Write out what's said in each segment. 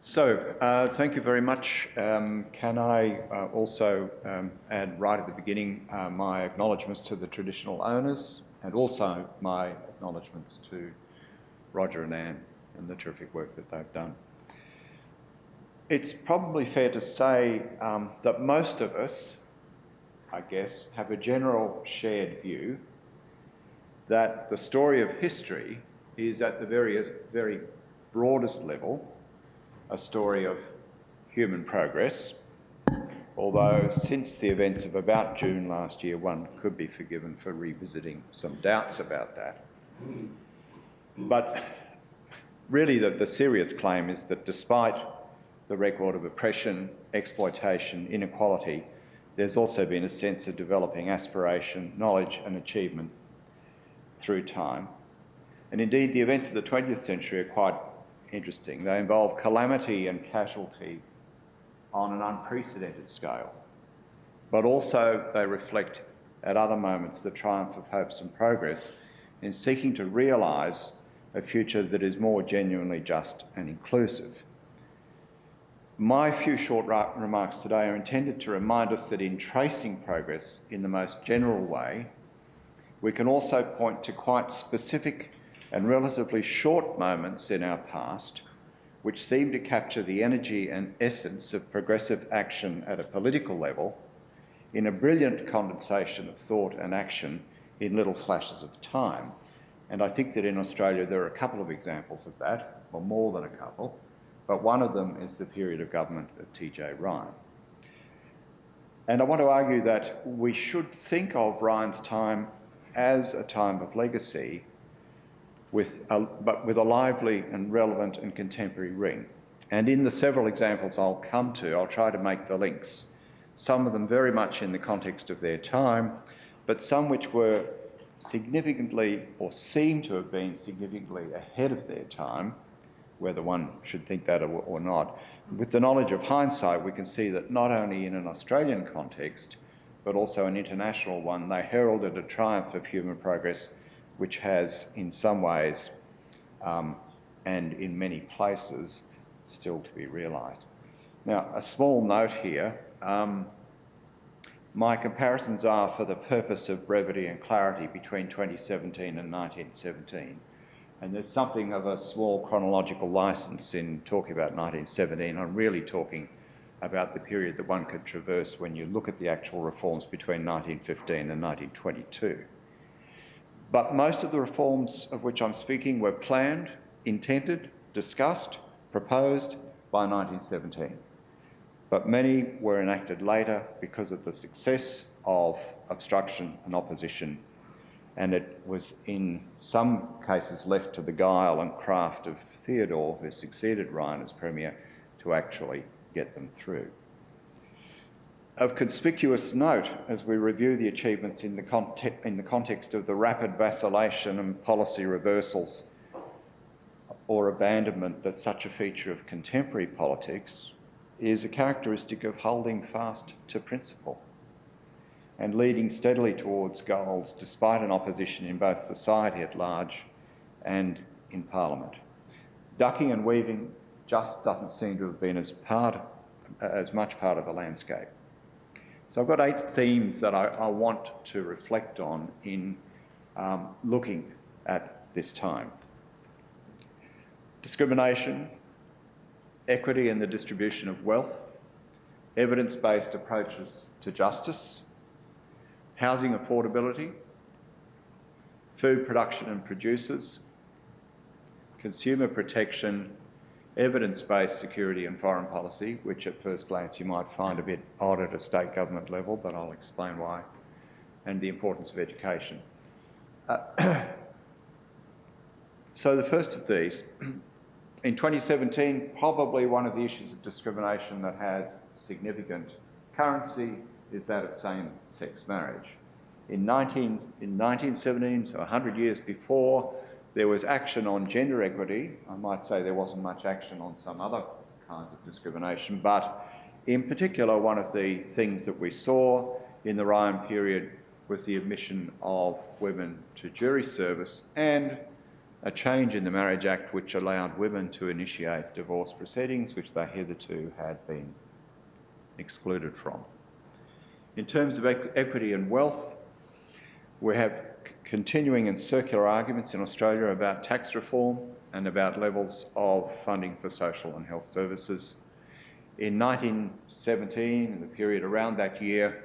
Thank you very much. Can I also add right at the beginning my acknowledgements to the traditional owners and also my acknowledgements to Roger and Anne and the terrific work that they've done. It's probably fair to say that most of us, I guess, have a general shared view that the story of history is at the very broadest level a story of human progress, although since the events of about June last year, one could be forgiven for revisiting some doubts about that. But really the serious claim is that despite the record of oppression, exploitation, inequality, there's also been a sense of developing aspiration, knowledge and achievement through time. And indeed, the events of the 20th century are quite interesting. They involve calamity and casualty on an unprecedented scale, but also they reflect at other moments the triumph of hopes and progress in seeking to realise a future that is more genuinely just and inclusive. My few short remarks today are intended to remind us that in tracing progress in the most general way, we can also point to quite specific and relatively short moments in our past which seem to capture the energy and essence of progressive action at a political level in a brilliant condensation of thought and action in little flashes of time. And I think that in Australia there are a couple of examples of that, or more than a couple, but one of them is the period of government of T.J. Ryan. And I want to argue that we should think of Ryan's time as a time of legacy, but with a lively and relevant and contemporary ring. And in the several examples I'll come to, I'll try to make the links, some of them very much in the context of their time, but some which were significantly, or seem to have been significantly ahead of their time, whether one should think that or not. With the knowledge of hindsight, we can see that not only in an Australian context, but also an international one, they heralded a triumph of human progress which has, in some ways, and in many places, still to be realised. Now, a small note here. My comparisons are for the purpose of brevity and clarity between 2017 and 1917. And there's something of a small chronological licence in talking about 1917. I'm really talking about the period that one could traverse when you look at the actual reforms between 1915 and 1922. But most of the reforms of which I'm speaking were planned, intended, discussed, proposed by 1917. But many were enacted later because of the success of obstruction and opposition, and it was in some cases left to the guile and craft of Theodore, who succeeded Ryan as Premier, to actually get them through. Of conspicuous note, as we review the achievements in the context of the rapid vacillation and policy reversals or abandonment that's such a feature of contemporary politics, is a characteristic of holding fast to principle and leading steadily towards goals despite an opposition in both society at large and in Parliament. Ducking and weaving just doesn't seem to have been as much part of the landscape. So I've got 8 themes that I want to reflect on in looking at this time. Discrimination, equity in the distribution of wealth, evidence-based approaches to justice, housing affordability, food production and producers, consumer protection, evidence-based security and foreign policy, which at first glance you might find a bit odd at a state government level, but I'll explain why, and the importance of education. So the first of these, in 2017, probably one of the issues of discrimination that has significant currency is that of same-sex marriage. In 1917, so 100 years before, there was action on gender equity. I might say there wasn't much action on some other kinds of discrimination, but in particular, one of the things that we saw in the Ryan period was the admission of women to jury service and a change in the Marriage Act which allowed women to initiate divorce proceedings, which they hitherto had been excluded from. In terms of equity and wealth, we have continuing and circular arguments in Australia about tax reform and about levels of funding for social and health services. In 1917, in the period around that year,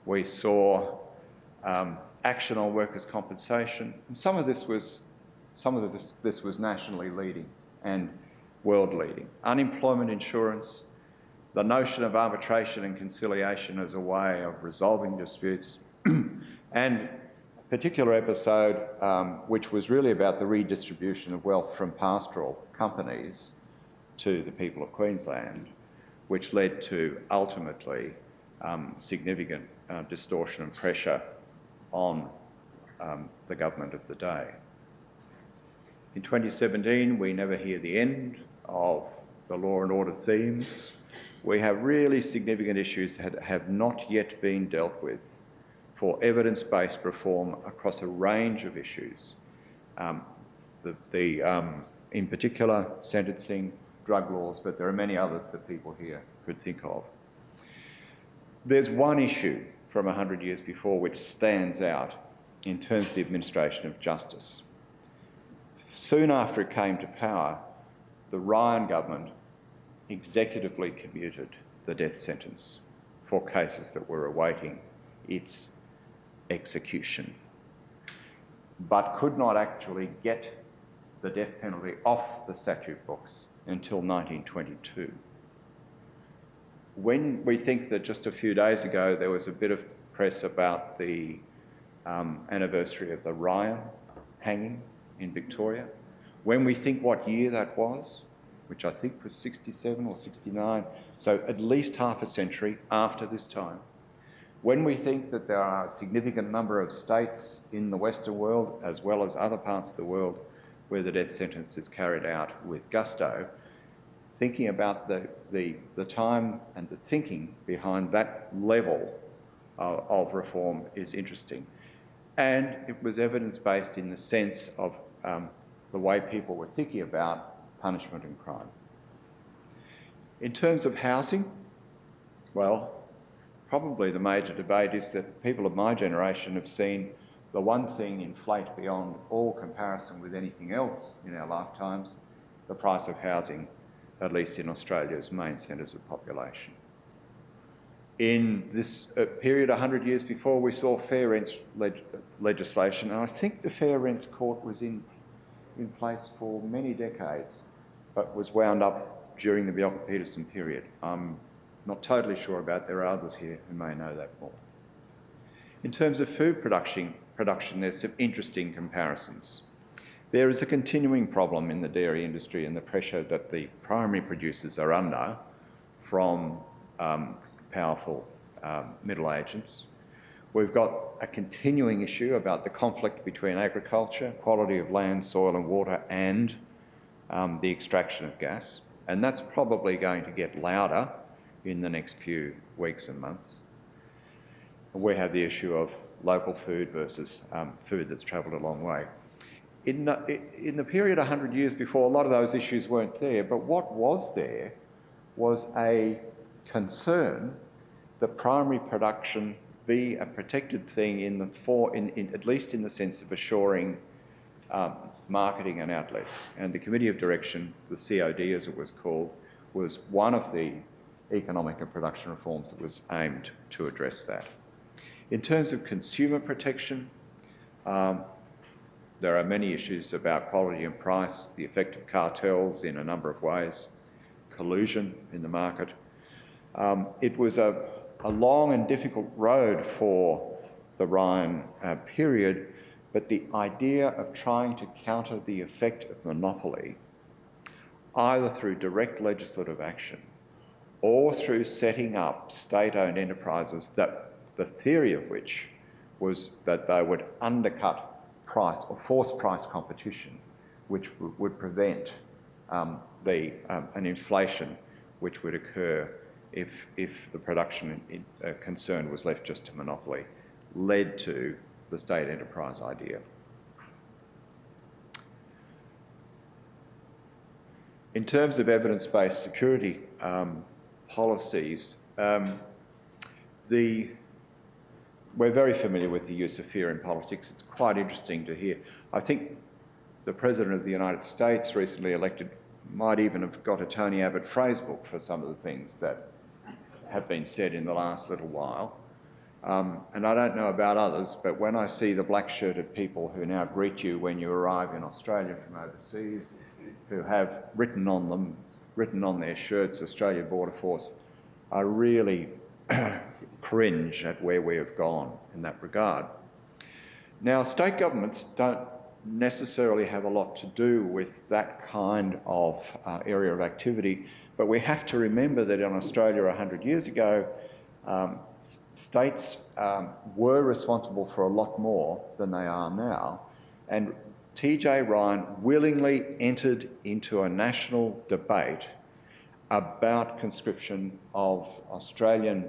we saw action on workers' compensation, and some of this was nationally leading and world leading. Unemployment insurance, the notion of arbitration and conciliation as a way of resolving disputes, and a particular episode which was really about the redistribution of wealth from pastoral companies to the people of Queensland, which led to ultimately significant distortion and pressure on the government of the day. In 2017, we never hear the end of the law and order themes. We have really significant issues that have not yet been dealt with for evidence-based reform across a range of issues. In particular, sentencing, drug laws, but there are many others that people here could think of. There's one issue from 100 years before which stands out in terms of the administration of justice. Soon after it came to power, the Ryan government executively commuted the death sentence for cases that were awaiting its execution, but could not actually get the death penalty off the statute books until 1922. When we think that just a few days ago there was a bit of press about the anniversary of the Ryan hanging in Victoria, when we think what year that was, which I think was 67 or 69, so at least half a century after this time, when we think that there are a significant number of states in the Western world, as well as other parts of the world, where the death sentence is carried out with gusto, thinking about the time and the thinking behind that level of reform is interesting. And it was evidence-based in the sense of the way people were thinking about punishment and crime. In terms of housing, well, probably the major debate is that people of my generation have seen the one thing inflate beyond all comparison with anything else in our lifetimes, the price of housing, at least in Australia's main centres of population. In this period 100 years before, we saw fair rents legislation, and I think the Fair Rents Court was in place for many decades, but was wound up during the Bjelke-Petersen period. I'm not totally sure about it. There are others here who may know that more. In terms of food production, there's some interesting comparisons. There is a continuing problem in the dairy industry and the pressure that the primary producers are under from powerful middle agents. We've got a continuing issue about the conflict between agriculture, quality of land, soil and water, and the extraction of gas. And that's probably going to get louder in the next few weeks and months. We have the issue of local food versus food that's travelled a long way. In the period 100 years before, a lot of those issues weren't there, but what was there was a concern that primary production be a protected thing at least in the sense of assuring marketing and outlets. And the Committee of Direction, the COD as it was called, was one of the economic and production reforms that was aimed to address that. In terms of consumer protection, there are many issues about quality and price, the effect of cartels in a number of ways, collusion in the market. It was a long and difficult road for the Ryan period, but the idea of trying to counter the effect of monopoly, either through direct legislative action or through setting up state-owned enterprises that the theory of which was that they would undercut price or force price competition, which would prevent an inflation which would occur if the production concern was left just to monopoly, led to the state enterprise idea. In terms of evidence-based security policies, we're very familiar with the use of fear in politics. It's quite interesting to hear. I think the President of the United States, recently elected, might even have got a Tony Abbott phrase book for some of the things that have been said in the last little while. And I don't know about others, but when I see the black-shirted people who now greet you when you arrive in Australia from overseas, who have written on their shirts, Australia Border Force, I really cringe at where we have gone in that regard. Now, state governments don't necessarily have a lot to do with that kind of area of activity, but we have to remember that in Australia 100 years ago, states were responsible for a lot more than they are now, and T.J. Ryan willingly entered into a national debate about conscription of Australian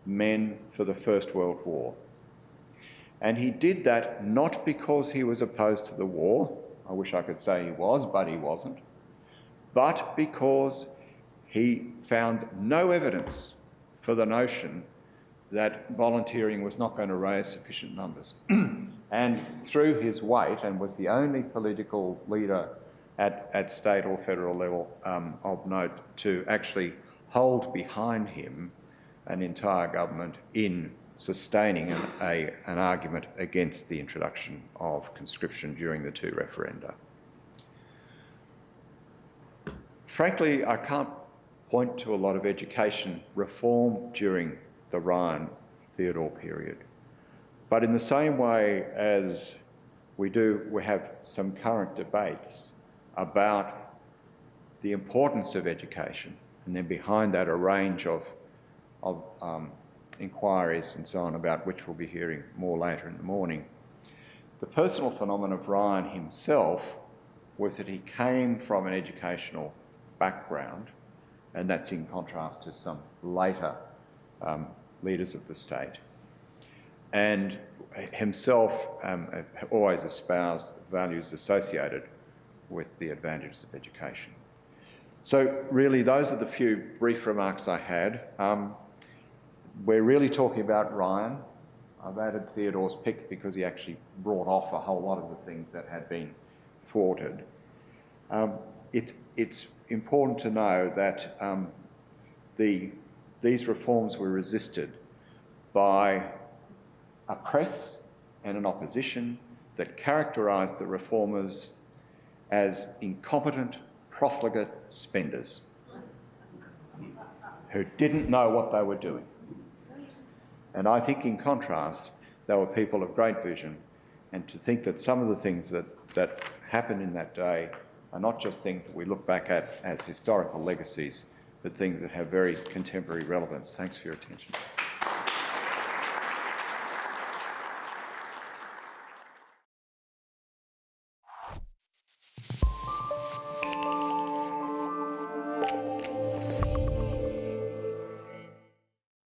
men for the First World War. And he did that not because he was opposed to the war, I wish I could say he was, but he wasn't, but because he found no evidence for the notion that volunteering was not going to raise sufficient numbers. And through his weight, and was the only political leader at state or federal level of note to actually hold behind him an entire government in sustaining an argument against the introduction of conscription during the two referenda. Frankly, I can't point to a lot of education reform during the Ryan-Theodore period. But in the same way as we have some current debates about the importance of education, and then behind that a range of inquiries and so on, about which we'll be hearing more later in the morning. The personal phenomenon of Ryan himself was that he came from an educational background, and that's in contrast to some later leaders of the state, and himself always espoused values associated with the advantages of education. So really, those are the few brief remarks I had. We're really talking about Ryan. I've added Theodore's pick because he actually brought off a whole lot of the things that had been thwarted. It's important to know that these reforms were resisted by a press and an opposition that characterised the reformers as incompetent, profligate spenders who didn't know what they were doing. And I think, in contrast, they were people of great vision, and to think that some of the things that happened in that day are not just things that we look back at as historical legacies, but things that have very contemporary relevance. Thanks for your attention.